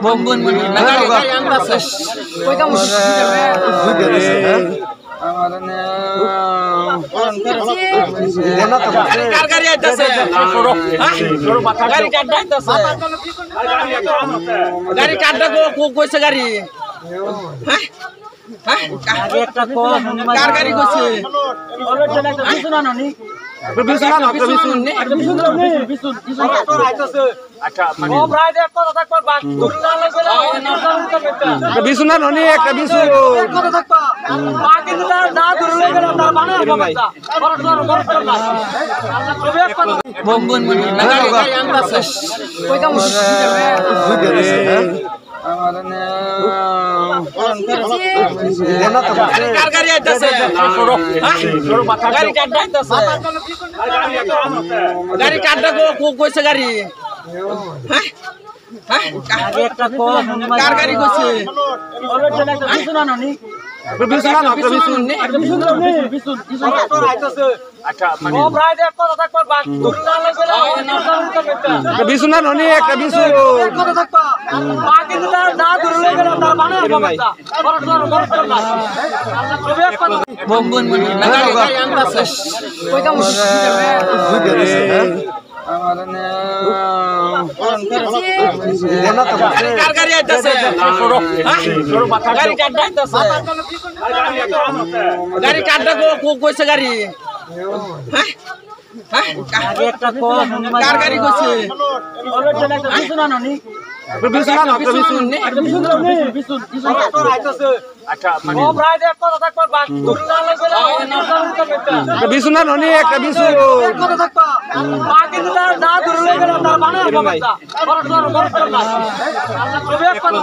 Bombon mun na gari antas. Koi kamu amarane gari aitase gari kadda aitase gari kadda ko koise gari gari ekta ko kar gari koise bisuna noni bisuna no bisun aitase acha mane o প্রায় দেখ কত থাকবা বাক দুটা লাগবে একটা বিশুনা ননি একটা বিশু কত থাকবা বাকি দুটা না ধরে লাগবে না মানে অবস্থা বড় না ছবি এক কথা বম্বন মুনি না গাড়ি আনতাছে কই কাম আমারনে কার গাড়ি আইতাছে গাড়ি কাটটা আইতাছে গাড়ি কাটটা কইছে গাড়ি gari ekta ko kar gari koise bisuna noni bisun aitase acha mane o pray dek kota thakba bak durna lagbe na bisuna noni ekta bisu kota thakba baki duta na dure lagbe na mane obostha boro na ছবি এক কথা bombon muni na gari antase koi kamu amarane kar gari aitase gari kadda aitase gari kadda ko koise gari gari ekta ko kar gari koise bisuna noni bisun aitase acha mane o pray dek kota thakba bak durna lagbe na bisuna noni ekta bisu kota thakba baki duta na dure lagbe na mane obostha boro na ছবি এক কথা